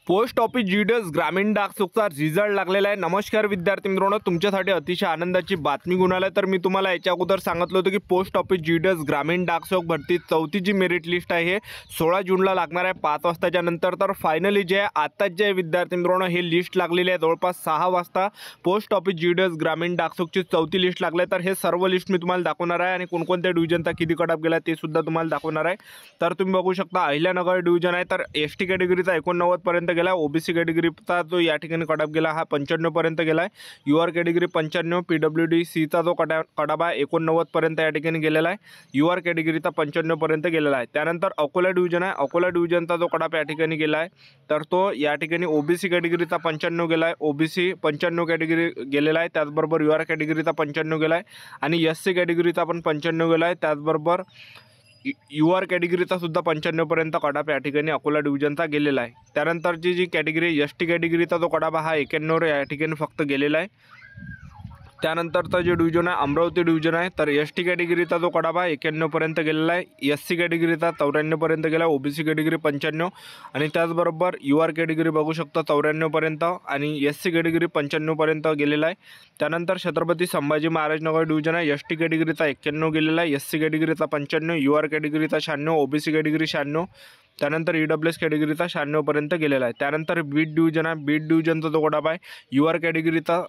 Post office GDS ग्रामीण डाकसुखचा result लागलेला आहे। नमस्कार विद्यार्थी मित्रांनो, तुमच्यासाठी अतिशय आनंदाची बातमी घेऊन आली। तर मी तुम्हाला याच्या अगोदर सांगितलं होतं की पोस्ट ऑफिस जीडीएस ग्रामीण डाकसुख भरती चौथी जी मेरिट लिस्ट आहे हे 16 जूनला लागणार आहे 5 वाजताच्या नंतर। तर फायनली जे आताच जे विद्यार्थी मित्रांनो हे लिस्ट लागलेली आहे जवळपास 6 वाजता पोस्ट ऑफिस जीडीएस ग्रामीण डाकसुखची चौथी लिस्ट लागली। तर हे सर्व लिस्ट मी तुम्हाला दाखवणार आहे आणि कोणकोणत्या डिव्हिजनचा किती कट ऑफ गेला ते सुद्धा तुम्हाला दाखवणार आहे। तर तुम्ही बघू शकता अहिल्यानगर डिव्हिजन आहे, तर एसटी कॅटेगरीचा 89 पर्यंत गेला, ओबीसी कॅटेगरीचा जो या ठिकाणी कट ऑफ गेला हा 95 पर्यंत गेला आहे, यूआर कॅटेगरी 95, पीडब्ल्यूडी सीचा जो कट ऑफ आहे 89 पर्यंत या ठिकाणी गेलेला आहे, यूआर कॅटेगरीचा 95 पर्यंत गेलेला आहे। त्यानंतर अकोला डिव्हिजन आहे, अकोला डिव्हिजनचा जो कट ऑफ या ठिकाणी गेला आहे तर तो या ठिकाणी ओबीसी कॅटेगरीचा 95 गेला आहे, ओबीसी 95 कॅटेगरी गेलेला आहे, त्याचबरोबर यूआर कॅटेगरीचा 95 गेला आहे आणि एससी कॅटेगरीचा पण 95 गेला आहे, त्याचबरोबर यूआर कॅटेगरीचा सुद्धा 95 पर्यंत कट ऑफ या ठिकाणी अकोला डिव्हिजनचा गेलेला आहे। त्यानंतरची जी कॅटेगरी एसटी कॅटेगरीचा जो कट ऑफ हा 91 या ठिकाणी फक्त गेलेला आहे। त्यानंतरचा जे डिव्हिजन आहे अमरावती डिव्हिजन आहे, तर एसटी कॅटेगरीचा जो कट ऑफ आहे 91 पर्यंत गेलेला आहे, एससी कॅटेगरीचा 94 पर्यंत गेला, ओबीसी कॅटेगरी 95 आणि त्याचबरोबर यूआर कॅटेगरी बघू शकता 94 पर्यंत आणि एससी कॅटेगरी 95 पर्यंत गेलेला आहे। त्यानंतर छत्रपती संभाजी महाराज नगर डिव्हिजन आहे, एसटी कॅटेगरीचा 91 गेलेला आहे, एससी कॅटेगरीचा 95, यूआर कॅटेगरीचा 96, ओबीसी कॅटेगरी 96, त्यानंतर ईडब्ल्यूएस कॅटेगरीचा 96 पर्यंत गेलेला आहे। त्यानंतर बीड डिव्हिजन आहे, बीड डिव्हिजनचा जो कट ऑफ आहे यूआर कॅटेगरीचा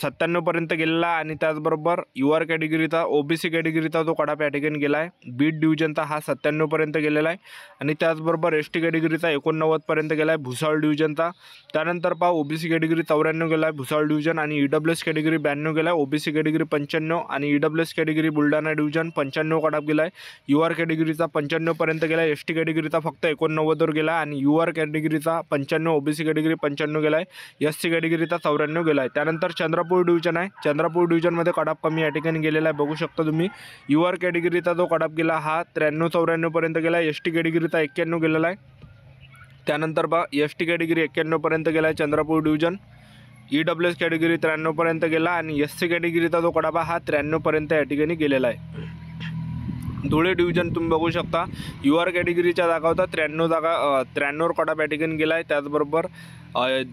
97 पर्यंत गेलेला आहे आणि त्याचबरोबर यूआर कॅटेगरीचा ओबीसी कॅटेगरीचा जो कट ऑफ या ठिकाणी गेला आहे बीड डिव्हिजनचा हा 97 पर्यंत गेलेला आहे आणि त्याचबरोबर एसटी कॅटेगरीचा 89 पर्यंत गेला आहे भुसावळ डिव्हिजनचा। त्यानंतर पहा ओबीसी कॅटेगरी 94 गेला आहे भुसावळ डिव्हिजन आणि ईडब्ल्यूएस कॅटेगरी 92 गेला आहे, ओबीसी कॅटेगरी 95 आणि EWS category Buldhana division 95 cut off गेला आहे, यूआर कॅटेगरीचा 95 पर्यंत गेला आहे, एसटी कॅटेगरीचा फक्त 89 वर गेला आणि यूआर कॅटेगरीचा 95, ओबीसी कॅटेगरी 95 गेला आहे, एससी कॅटेगरीचा 94 गेला आहे। त्यानंतर चंद्रपूर डिव्हिजन आहे, चंद्रपूर डिव्हिजनमध्ये कट ऑफ कमी या ठिकाणी गेलेला आहे बघू शकता तुम्ही, यूआर कॅटेगरीचा जो कट ऑफ गेला हा 93-94 पर्यंत गेला आहे, एसटी कॅटेगरीचा 91 गेलेला आहे। त्यानंतर पहा एसटी कॅटेगरी 91 पर्यंत गेला आहे चंद्रपूर डिव्हिजन, ईडब्ल्यूएस कॅटेगरी 93 पर्यंत गेला आणि एससी कॅटेगरीचा जो कट ऑफ हा 93 पर्यंत या ठिकाणी गेलेला आहे। धुळे डिव्हिजन तुम्ही बघू शकता यूआर कॅटेगरीच्या जागा होता 93 कट ऑफ या ठिकाणी गेला आहे, त्याचबरोबर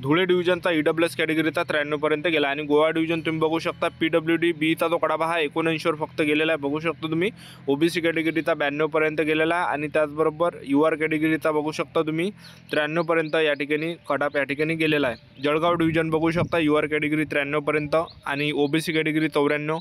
धुळे डिव्हिजनचा ईडब्ल्यूएस कॅटेगरीचा 93 पर्यंत गेला आणि गोवा डिव्हिजन तुम्ही बघू शकता पीडब्ल्यूडी बीचा जो कट ऑफ हा 79 वर फक्त गेलेला आहे बघू शकता तुम्ही, ओबीसी कॅटेगरीचा 92 पर्यंत गेलेला आणि त्याचबरोबर यूआर कॅटेगरीचा बघू शकता तुम्ही 93 पर्यंत या ठिकाणी कट ऑफ या ठिकाणी गेलेला आहे। जळगाव डिव्हिजन बघू शकता यूआर कॅटेगरी 93 पर्यंत आणि ओबीसी कॅटेगरी 94,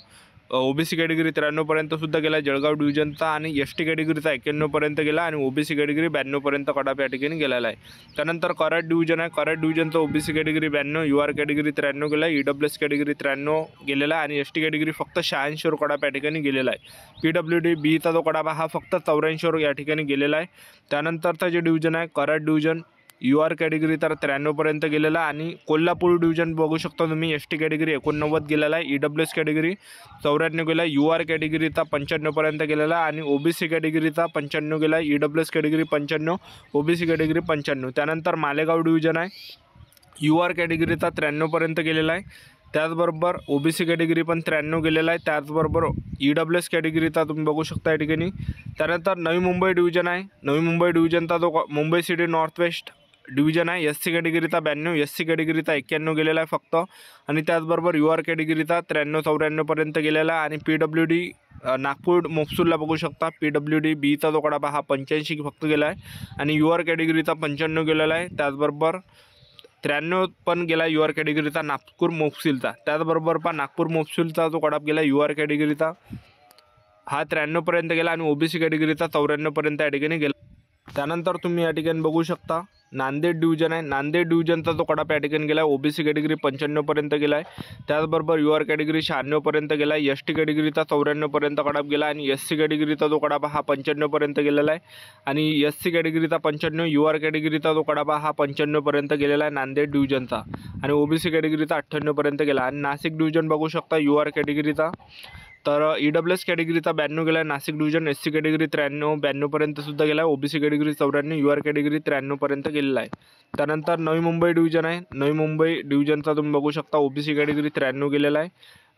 ओबीसी कॅटेगरी 93 पर्यंत सुद्धा गेला जळगाव डिव्हिजनचा आणि एसटी कॅटेगरीचा 91 पर्यंत गेला आणि ओबीसी कॅटेगरी 92 पर्यंत कट ऑफ या ठिकाणी गेलेला आहे। त्यानंतर कराड डिव्हिजन आहे, कराड डिव्हिजनचा ओबीसी कॅटेगरी 92, यूआर कॅटेगरी 93 गेला, ईडब्ल्यूएस कॅटेगरी 93 गेलेला आणि एसटी कॅटेगरी फक्त 86 वर कट ऑफ या ठिकाणी गेलेला आहे। पीडब्ल्यूडी बीचा जो कट ऑफ हा फक्त 84 वर या ठिकाणी गेलेला आहे। त्यानंतरचा जे डिव्हिजन आहे कराड डिव्हिजन यूआर कॅटेगरी तर 93 पर्यंत गेलेला आणि कोल्हापूर डिव्हिजन बघू शकता तुम्ही एसटी कॅटेगरी 89 गेलेला आहे, ईडब्ल्यूएस कॅटेगरी 94 गेला, यूआर कॅटेगरीचा 95 पर्यंत गेलेला आणि ओबीसी कॅटेगरीचा 95 गेला, ईडब्ल्यूएस कॅटेगरी 95, ओबीसी कॅटेगरी 95। त्यानंतर मालेगाव डिव्हिजन आहे, यूआर कॅटेगरीचा 93 पर्यंत गेलेला आहे, त्याचबरोबर ओबीसी कॅटेगरी पण 93 गेलेला आहे, त्याचबरोबर ईडब्ल्यूएस कॅटेगरीचा तुम्ही बघू शकता या ठिकाणी। त्यानंतर नवी मुंबई डिव्हिजन आहे, नवी मुंबई डिव्हिजनचा जो Mumbai city north west division आहे, एससी कॅटेगरीचा 92, एससी कॅटेगरीचा 91 गेलेला आहे फक्त आणि त्याचबरोबर यूआर कॅटेगरीचा 93-94 पर्यंत गेलेला आणि पीडब्ल्यूडी नागपूर मोफसूलला बघू शकता पीडब्ल्यूडी बीचा जो कट हा 85 फक्त गेला आहे आणि यूआर कॅटेगरीचा 95 गेलेला आहे, त्याचबरोबर 93 पण गेला यूआर कॅटेगरीचा नागपूर मोफसिलचा, त्याचबरोबर पहा नागपूर मोफसिलचा जो कट ऑफ गेला यूआर कॅटेगरीचा हा 93 पर्यंत गेला आणि ओबीसी कॅटेगरीचा 94 पर्यंत या ठिकाणी गेला। त्यानंतर तुम्ही या ठिकाणी बघू शकता नांदेड डिव्हिजन आहे, नांदेड डिव्हिजनचा जो कट ऑफ या ठिकाणी गेला आहे ओबीसी कॅटेगरी 95 पर्यंत गेला आहे, त्याचबरोबर यूआर कॅटेगरी 96 पर्यंत गेला आहे, एसटी कॅटेगरीचा 94 पर्यंत कट ऑफ गेला आणि एससी कॅटेगरीचा जो कट ऑफ हा 95 पर्यंत गेलेला आहे आणि एससी कॅटेगरीचा 95, यूआर कॅटेगरीचा जो कट ऑफ हा 95 पर्यंत गेलेला आहे नांदेड डिव्हिजनचा आणि ओबीसी कॅटेगरीचा 98 पर्यंत गेला आणि नाशिक डिव्हिजन बघू शकता यूआर कॅटेगरीचा तर ईडब्ल्यूएस कॅटेगरीचा 92 गेला आहे नाशिक डिव्हिजन, एससी कॅटेगरी 93-92 पर्यंत सुद्धा गेला आहे, ओबीसी कॅटेगरी 94, यूआर कॅटेगरी 93 पर्यंत गेलेला आहे। त्यानंतर नवी मुंबई डिव्हिजन आहे, नवी मुंबई डिव्हिजनचा तुम्ही बघू शकता ओबीसी कॅटेगरी 93 गेलेला आहे,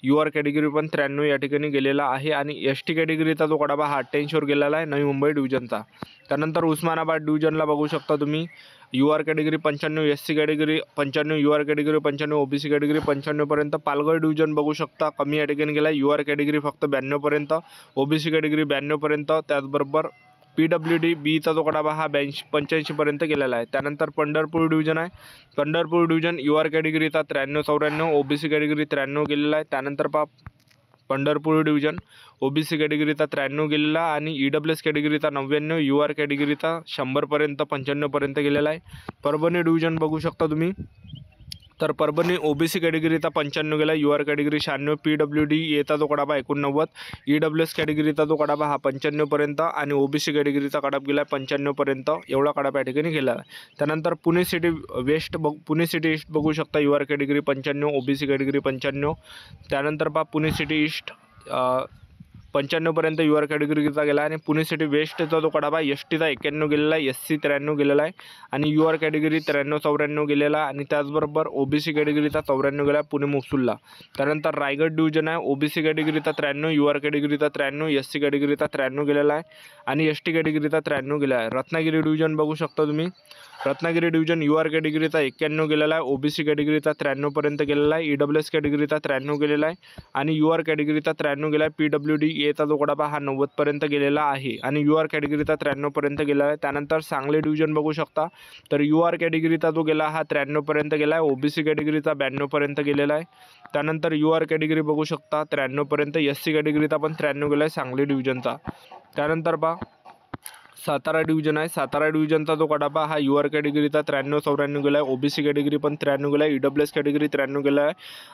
यू आर कॅटेगरी पण 93 या ठिकाणी गेलेला आहे आणि एस टी कॅटेगरीचा जो कडा हा 88वर गेलेला आहे नवी मुंबई डिव्हिजनचा. त्यानंतर उस्मानाबाद डिव्हिजनला बघू शकता तुम्ही U R category 95, S C category 95, U R category 95, O B C category 95 पर्यंत. पालघर डिव्हिजन बघू शकता कमी या ठिकाणी गेला, यू आर कॅटेगरी फक्त 92 पर्यंत, ओ बी सी कॅटेगरी 92 पर्यंत. त्याचबरोबर PWD बीचा जो कडा हा 85 पर्यंत गेलेला आहे. त्यानंतर पंढरपूर डिव्हिजन आहे, पंढरपूर डिव्हिजन यू आर कॅटेगरीचा 93-94, ओ बी सी कॅटेगरी 93 गेलेला आहे. त्यानंतर Pandharpur division O B C कॅटेगरीचा 93 गेलेला आणि EWS कॅटेगरीचा 99, यू आर कॅटेगरीचा 100 पर्यंत 95 पर्यंत गेलेला आहे. परभणी डिव्हिजन बघू शकता तुम्ही, तर परभणी ओ बी सी कॅटेगरीचा 95 गेला, यू आर कॅटेगरी 96, PWD येता जो कडाबा 89, EWS कॅटेगरीचा जो कडाबा हा 95 पर्यंत आणि ओ बी सी कॅटेगरीचा कडाब गेला 95 पर्यंत. एवढा कडाबा या ठिकाणी गेला आहे. त्यानंतर Pune city west Pune city east बघू शकता, U R category 95, O B C category 95. त्यानंतर पुणे सिटी ईस्ट 95 पर्यंत यू आर कॅटेगरीचा गेला आणि पुणे सिटी वेस्टचा जो कडाबा एस टीचा 91 गेलेला आहे, एस सी 93 गेलेला आहे आणि यू आर कॅटेगरी 93-94 गेलेला आणि त्याचबरोबर ओ बी सी कॅटेगरीचा 94 गेला पुणे मुक्सूलला. त्यानंतर रायगड डिव्हिजन आहे, ओ बी सी कॅटेगरीचा 93, यू आर कॅटेगरीचा 93, एस सी कॅटेगरीचा 93 गेलेला आहे आणि एस टी कॅटेगरीचा 93 गेला आहे. रत्नागिरी डिव्हिजन बघू शकता तुम्ही, रत्नागिरी डिव्हिजन यू आर कॅटेगरीचा 91 गेलेला आहे, ओ बी सी कॅटेगरीचा 93 पर्यंत गेलेला आहे, EWS कॅटेगरीचा 93 गेलेला आहे आणि यू आर कॅटेगरीचा 93 गेला आहे. PWD येचा जो कडाबा हा 90 पर्यंत गेलेला आहे आणि यू आर कॅटेगरीचा 93 पर्यंत गेला आहे. त्यानंतर सांगली डिव्हिजन बघू शकता, तर यू आर कॅटेगरीचा जो गेला हा 93 पर्यंत गेला आहे, ओ बी सी कॅटेगरीचा 92 पर्यंत गेलेला आहे. त्यानंतर यू आर कॅटेगरी बघू शकता 93 पर्यंत, एस सी कॅटेगरीचा पण 93 गेला आहे सांगली डिव्हिजनचा. त्यानंतर सातारा डिव्हिजन आहे, सातारा डिव्हिजनचा जो कडाबा हा यू आर कॅटेगरीचा 93-94 गेला आहे, ओ बी सी कॅटेगरी पण 93 गेला आहे, EWS कॅटेगरी 93 गेला आहे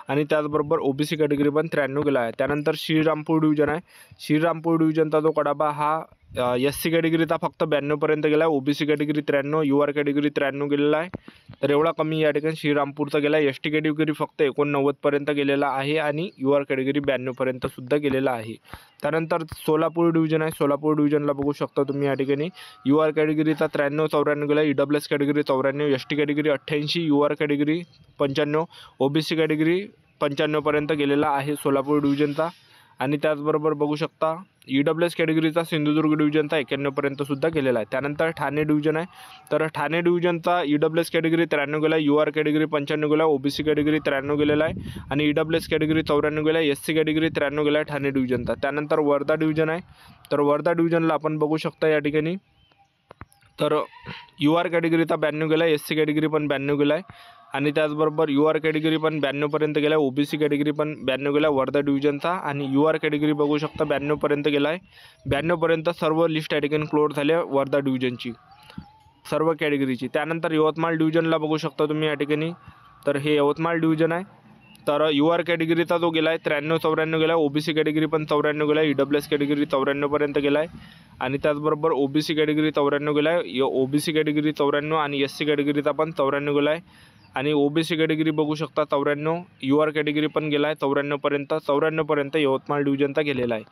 आणि त्याचबरोबर ओ बी सी कॅटेगरी पण 93 गेला आहे. त्यानंतर श्रीरामपूर डिव्हिजन आहे, श्रीरामपूर डिव्हिजनचा जो कडाबा हा एस सी कॅटेगरीचा फक्त 92 पर्यंत गेला आहे, O B C category 93, U R category 93 गेलेला आहे. तर एवढा कमी या ठिकाणी श्रीरामपूरचा गेला आहे. एस टी कॅटेगरी फक्त 89 पर्यंत गेलेला आहे आणि यू आर कॅटेगरी 92 पर्यंत सुद्धा गेलेला आहे. त्यानंतर सोलापूर डिव्हिजन आहे, सोलापूर डिव्हिजनला बघू शकता तुम्ही या ठिकाणी यू आर कॅटेगरीचा 93-94 गेला, EWS category 94, S T category 88, U R category 95, O B C category 95 पर्यंत गेलेला आहे सोलापूर डिव्हिजनचा. आणि त्याचबरोबर बघू शकता EWS कॅटेगरीचा सिंधुदुर्ग डिव्हिजनचा 91 पर्यंत सुद्धा गेलेला आहे. त्यानंतर ठाणे डिव्हिजन आहे, तर ठाणे डिव्हिजनचा EWS कॅटेगरी 93 गेला, यू आर कॅटेगरी 95 गेला, ओ बी सी कॅटेगरी 93 गेलेला आहे आणि EWS कॅटेगरी 94 गेला, एस सी कॅटेगरी 93 गेला आहे ठाणे डिव्हिजनचा. त्यानंतर वर्धा डिव्हिजन आहे, तर वर्धा डिव्हिजनला आपण बघू शकता या ठिकाणी, तर यू आर कॅटेगरीचा 92 गेला, एस सी कॅटेगरी पण 92 गेला आहे आणि त्याचबरोबर यू आर कॅटेगरी पण 92 पर्यंत गेला, ओ बी सी कॅटेगरी पण 92 गेला वर्धा डिव्हिजनचा आणि यू आर कॅटेगरी बघू शकता 92 पर्यंत गेला आहे. 92 पर्यंत सर्व लिस्ट या ठिकाणी क्लोज झाले वर्धा डिव्हिजनची सर्व कॅटेगरीची. त्यानंतर यवतमाळ डिव्हिजनला बघू शकता तुम्ही या ठिकाणी, तर हे यवतमाळ डिव्हिजन आहे, तर यू आर कॅटेगरीचा जो गेला आहे 93-94 गेला, ओ बी सी कॅटेगरी पण 94 गेला, EWS कॅटेगरी 94 पर्यंत गेला आहे आणि त्याचबरोबर ओ बी सी कॅटेगरी 94 गेला आहे, ओ बी सी कॅटेगरी 94 आणि एस सी कॅटेगरीचा पण 94 गेला आहे आणि ओ बी सी कॅटेगरी बघू शकता 94, यू आर कॅटेगरी पण गेला आहे 94 पर्यंत यवतमाळ डिव्हिजनचा गेलेला आहे.